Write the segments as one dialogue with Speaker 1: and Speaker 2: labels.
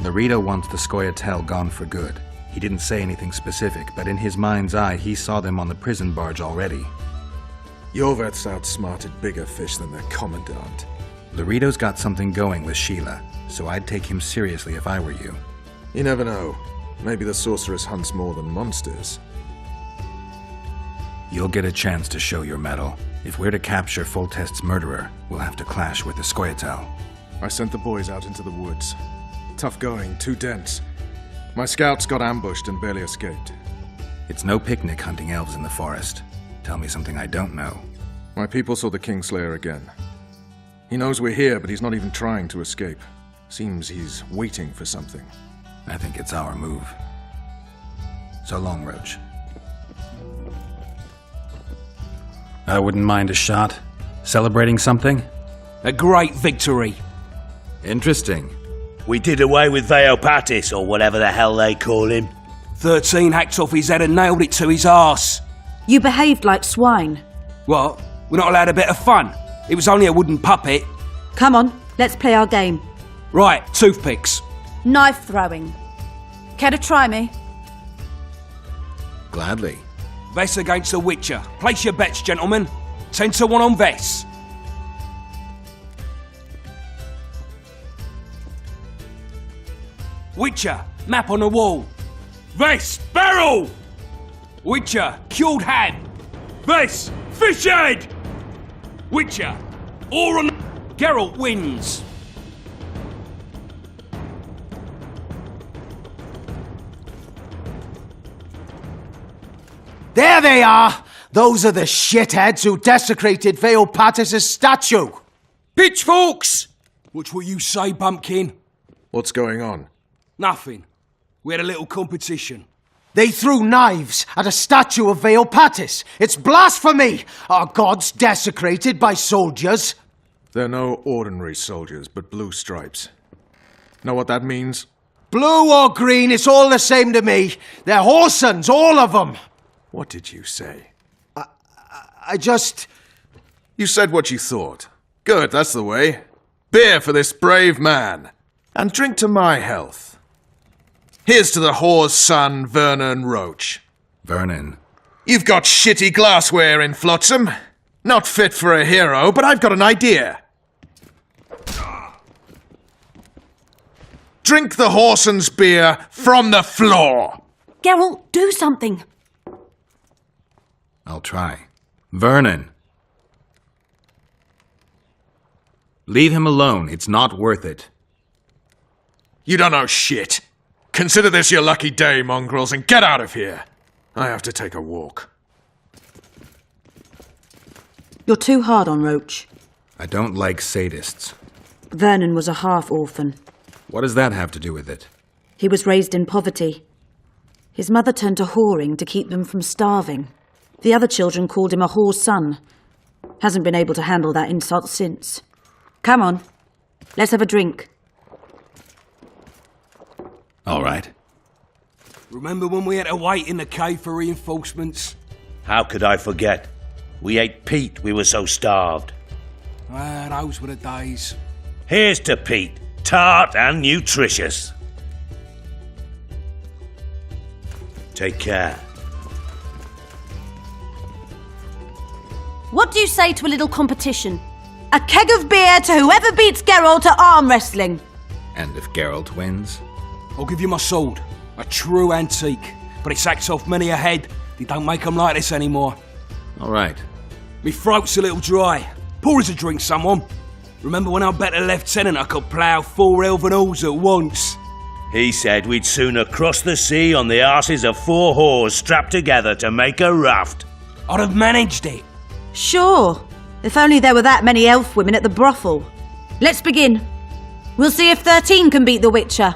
Speaker 1: Laredo wants the Scoia'tael gone for good. He didn't say anything specific, but in his mind's eye, he saw them on the prison barge already.
Speaker 2: Yorvet's outsmarted bigger fish than their commandant.
Speaker 1: Laredo's got something going with Sheila, so I'd take him seriously if I were you.
Speaker 2: You never know. Maybe the sorceress hunts more than monsters.
Speaker 1: You'll get a chance to show your mettle. If we're to capture Foltest's murderer, we'll have to clash with the Scoia'tael.
Speaker 2: I sent the boys out into the woods. Tough going, too dense. My scouts got ambushed and barely escaped.
Speaker 1: It's no picnic hunting elves in the forest. Tell me something I don't know.
Speaker 2: My people saw the Kingslayer again. He knows we're here, but he's not even trying to escape. Seems he's waiting for something.
Speaker 1: I think it's our move. So long, Roach. I wouldn't mind a shot. Celebrating something?
Speaker 3: A great victory.
Speaker 1: Interesting.
Speaker 4: We did away with Végigjátszás, or whatever the hell they call him.
Speaker 3: 13 hacked off his head and nailed it to his arse.
Speaker 5: You behaved like swine.
Speaker 3: What? We're not allowed a bit of fun? It was only a wooden puppet.
Speaker 5: Come on, let's play our game.
Speaker 3: Right, toothpicks.
Speaker 5: Knife throwing. Care to try me?
Speaker 1: Gladly.
Speaker 3: Vess against the Witcher. Place your bets, gentlemen. 10-1 on Vess. Witcher, map on the wall. Vess, barrel! Witcher, cured hand. Vess, fish head! Witcher, or on... Geralt wins.
Speaker 6: There they are! Those are the shitheads who desecrated Végigjátszás's statue!
Speaker 3: Pitchforks! What's what you say, Bumpkin?
Speaker 2: What's going on?
Speaker 3: Nothing. We had a little competition.
Speaker 6: They threw knives at a statue of Végigjátszás. It's blasphemy! Our gods desecrated by soldiers.
Speaker 2: They're no ordinary soldiers, but blue stripes. Know what that means?
Speaker 6: Blue or green, it's all the same to me. They're horsens, all of them.
Speaker 2: What did you say?
Speaker 6: I just...
Speaker 2: You said what you thought. Good, that's the way. Beer for this brave man. And drink to my health. Here's to the whore's son, Vernon Roach.
Speaker 1: Vernon.
Speaker 2: You've got shitty glassware in Flotsam. Not fit for a hero, but I've got an idea. Drink the whoresen's beer from the floor.
Speaker 5: Geralt, do something.
Speaker 1: I'll try. Vernon. Leave him alone. It's not worth it.
Speaker 2: You don't know shit. Consider this your lucky day, mongrels, and get out of here. I have to take a walk.
Speaker 5: You're too hard on Roach.
Speaker 1: I don't like sadists.
Speaker 5: Vernon was a half-orphan.
Speaker 1: What does that have to do with it?
Speaker 5: He was raised in poverty. His mother turned to whoring to keep them from starving. The other children called him a whore's son. Hasn't been able to handle that insult since. Come on, let's have a drink.
Speaker 1: All right.
Speaker 3: Remember when we had to wait in the cave for reinforcements?
Speaker 4: How could I forget? We ate Pete, we were so starved.
Speaker 3: Ah, those were the days.
Speaker 4: Here's to Pete, tart and nutritious. Take care.
Speaker 5: What do you say to a little competition? A keg of beer to whoever beats Geralt at arm wrestling.
Speaker 1: And if Geralt wins?
Speaker 3: I'll give you my sword. A true antique. But it sacks off many a head. They don't make them like this anymore.
Speaker 1: All right.
Speaker 3: Me throat's a little dry. Pour us a drink, someone. Remember when I bet a lieutenant I could plough 4 elven halls at once?
Speaker 4: He said we'd sooner cross the sea on the arses of 4 whores strapped together to make a raft.
Speaker 3: I'd have managed it.
Speaker 5: Sure. If only there were that many elf women at the brothel. Let's begin. We'll see if 13 can beat the Witcher.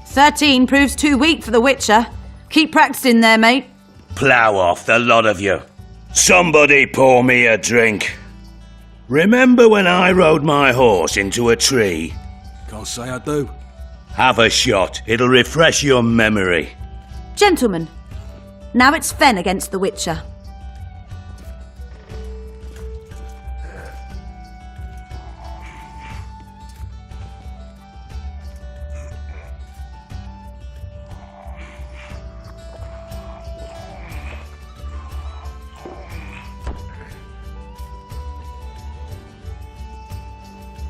Speaker 5: "13 proves too weak for the Witcher. Keep practicing there, mate."
Speaker 4: Plough off, the lot of you. Somebody pour me a drink. Remember when I rode my horse into a tree?
Speaker 3: Can't say I do.
Speaker 4: Have a shot. It'll refresh your memory.
Speaker 5: Gentlemen, now it's Fen against the Witcher.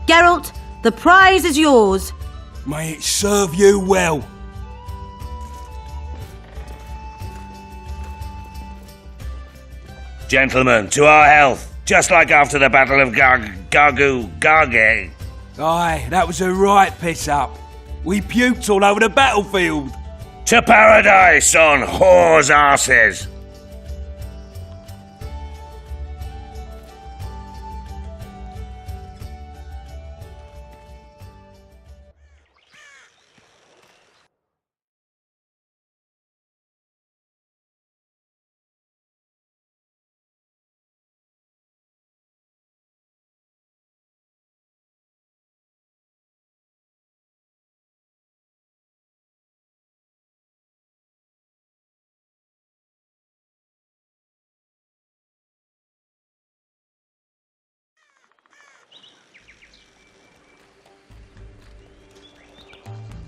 Speaker 5: Geralt, the prize is yours.
Speaker 3: May it serve you well.
Speaker 4: Gentlemen, to our health. Just like after the Battle of Garge.
Speaker 3: Aye, that was a right piss-up. We puked all over the battlefield.
Speaker 4: To paradise on whores' arses.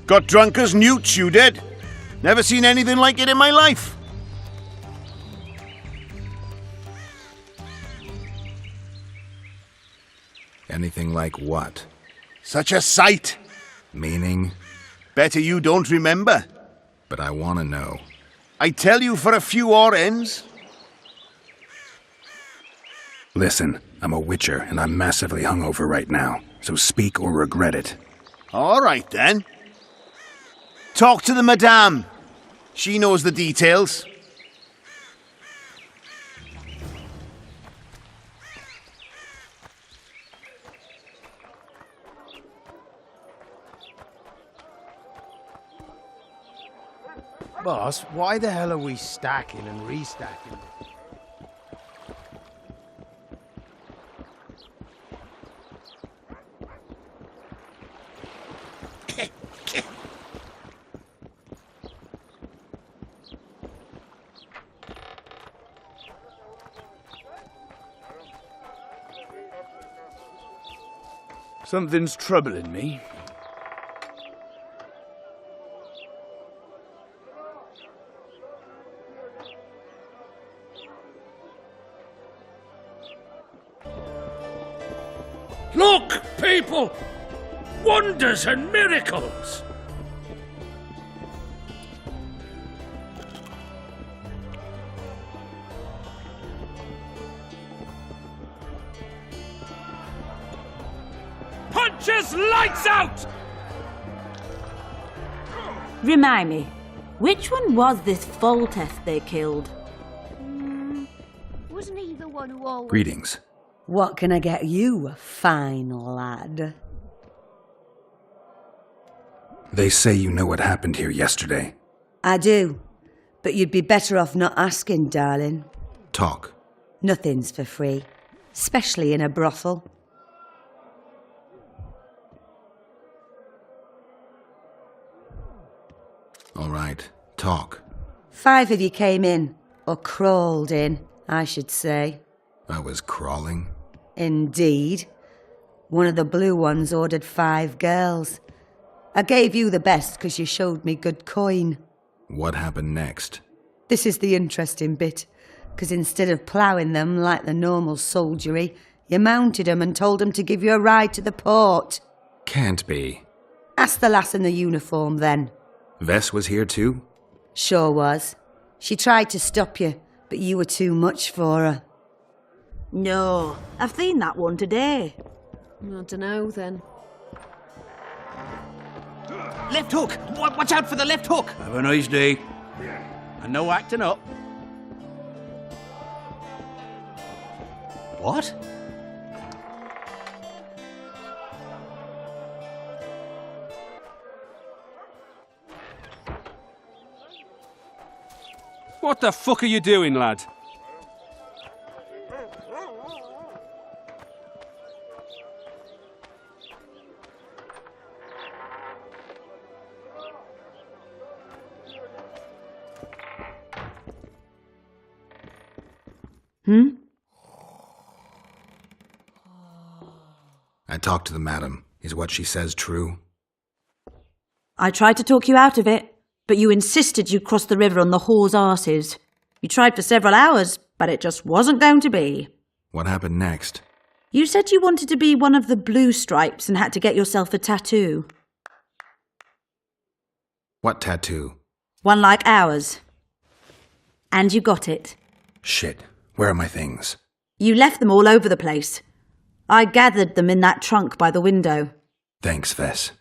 Speaker 7: Got drunk as newts, you did. Never seen anything like it in my life.
Speaker 1: Anything like what?
Speaker 7: Such a sight.
Speaker 1: Meaning?
Speaker 7: Better you don't remember.
Speaker 1: But I want to know.
Speaker 7: I tell you for a few odd ends.
Speaker 1: Listen, I'm a witcher, and I'm massively hungover right now, so speak or regret it.
Speaker 7: All right, then. Talk to the madame. She knows the details.
Speaker 6: Boss, why the hell are we stacking and restacking?
Speaker 8: Something's troubling me.
Speaker 3: Look, people! Wonders and miracles! Punches lights out!
Speaker 5: Remind me, which one was this Foltest they killed?
Speaker 9: Wasn't he the one who always...
Speaker 1: Greetings.
Speaker 10: What can I get you, fine lad?
Speaker 1: They say you know what happened here yesterday.
Speaker 10: I do, but you'd be better off not asking, darling.
Speaker 1: Talk.
Speaker 10: Nothing's for free, especially in a brothel.
Speaker 1: All right, talk.
Speaker 10: 5 of you came in, or crawled in, I should say.
Speaker 1: I was crawling.
Speaker 10: Indeed. One of the blue ones ordered 5 girls. I gave you the best because you showed me good coin.
Speaker 1: What happened next?
Speaker 10: This is the interesting bit, because instead of ploughing them like the normal soldiery, you mounted them and told them to give you a ride to the port.
Speaker 1: Can't be.
Speaker 10: Ask the lass in the uniform then.
Speaker 1: Vess was here too?
Speaker 10: Sure was. She tried to stop you, but you were too much for her.
Speaker 5: No, I've seen that one today.
Speaker 9: I dunno, then.
Speaker 6: Left hook! Watch out for the left hook!
Speaker 8: Have a nice day. And no acting up.
Speaker 6: What?
Speaker 3: What the fuck are you doing, lad?
Speaker 1: I talked to the madam. Is what she says true?
Speaker 5: I tried to talk you out of it, but you insisted you'd cross the river on the whore's arses. You tried for several hours, but it just wasn't going to be.
Speaker 1: What happened next?
Speaker 5: You said you wanted to be one of the blue stripes and had to get yourself a tattoo.
Speaker 1: What tattoo?
Speaker 5: One like ours. And you got it.
Speaker 1: Shit. Where are my things?
Speaker 5: You left them all over the place. I gathered them in that trunk by the window.
Speaker 1: Thanks, Vess.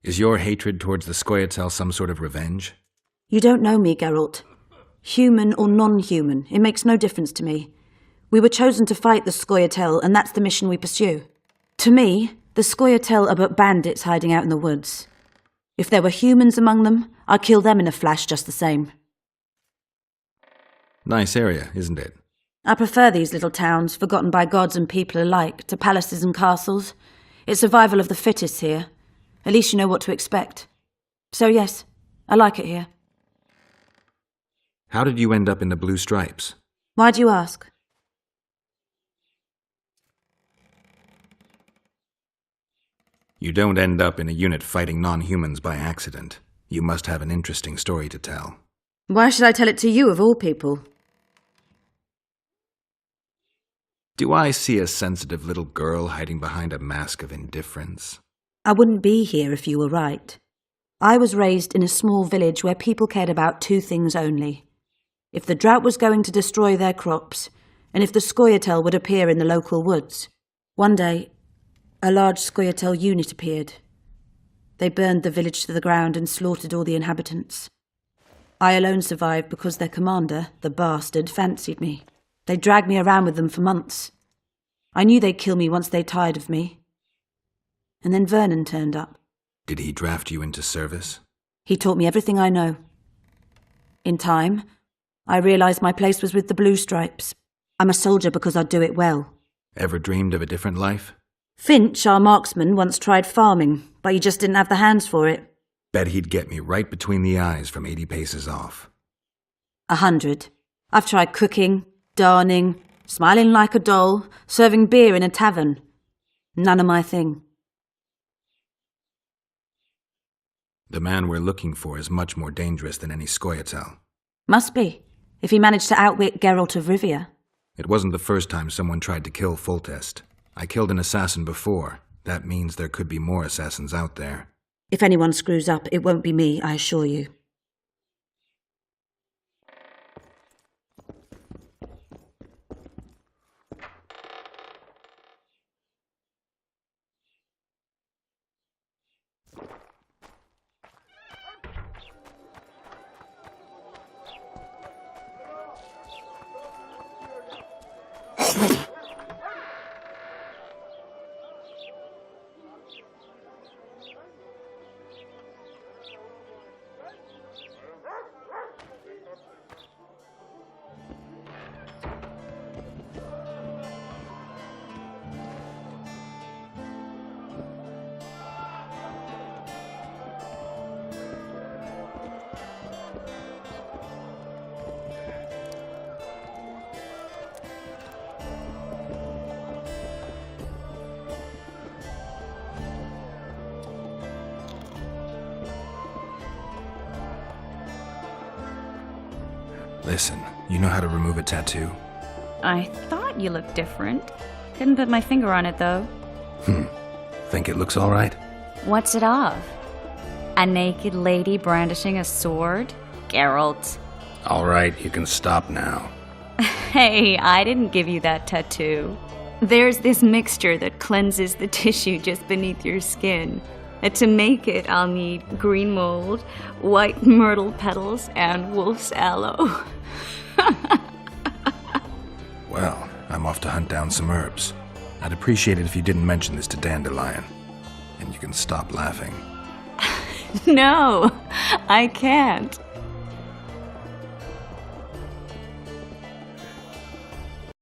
Speaker 1: Is your hatred towards the Scoia'tael some sort of revenge?
Speaker 5: You don't know me, Geralt. Human or non-human, it makes no difference to me. We were chosen to fight the Scoia'tael, and that's the mission we pursue. To me, the Scoia'tael are but bandits hiding out in the woods. If there were humans among them, I'd kill them in a flash just the same.
Speaker 1: Nice area, isn't it?
Speaker 5: I prefer these little towns, forgotten by gods and people alike, to palaces and castles. It's survival of the fittest here. At least you know what to expect. So yes, I like it here.
Speaker 1: How did you end up in the Blue Stripes?
Speaker 5: Why do you ask?
Speaker 1: You don't end up in a unit fighting non-humans by accident. You must have an interesting story to tell.
Speaker 5: Why should I tell it to you of all people?
Speaker 1: Do I see a sensitive little girl hiding behind a mask of indifference?
Speaker 5: I wouldn't be here if you were right. I was raised in a small village where people cared about two things only. If the drought was going to destroy their crops, and if the Scoia'tael would appear in the local woods. One day, a large Scoia'tael unit appeared. They burned the village to the ground and slaughtered all the inhabitants. I alone survived because their commander, the bastard, fancied me. They dragged me around with them for months. I knew they'd kill me once they tired of me. And then Vernon turned up.
Speaker 1: Did he draft you into service?
Speaker 5: He taught me everything I know. In time, I realised my place was with the Blue Stripes. I'm a soldier because I do it well.
Speaker 1: Ever dreamed of a different life?
Speaker 5: Finch, our marksman, once tried farming, but he just didn't have the hands for it.
Speaker 1: Bet he'd get me right between the eyes from 80 paces off.
Speaker 5: 100. I've tried cooking, darning, smiling like a doll, serving beer in a tavern. None of my thing.
Speaker 1: The man we're looking for is much more dangerous than any Scoia'tael.
Speaker 5: Must be, if he managed to outwit Geralt of Rivia.
Speaker 1: It wasn't the first time someone tried to kill Foltest. I killed an assassin before. That means there could be more assassins out there.
Speaker 5: If anyone screws up, it won't be me, I assure you.
Speaker 1: Listen, you know how to remove a tattoo?
Speaker 11: I thought you looked different. Couldn't put my finger on it, though.
Speaker 1: Think it looks all right?
Speaker 11: What's it of? A naked lady brandishing a sword? Geralt.
Speaker 1: All right, you can stop now.
Speaker 11: Hey, I didn't give you that tattoo. There's this mixture that cleanses the tissue just beneath your skin. And to make it, I'll need green mold, white myrtle petals, and wolf's aloe.
Speaker 1: Well, I'm off to hunt down some herbs. I'd appreciate it if you didn't mention this to Dandelion. And you can stop laughing.
Speaker 11: No, I can't.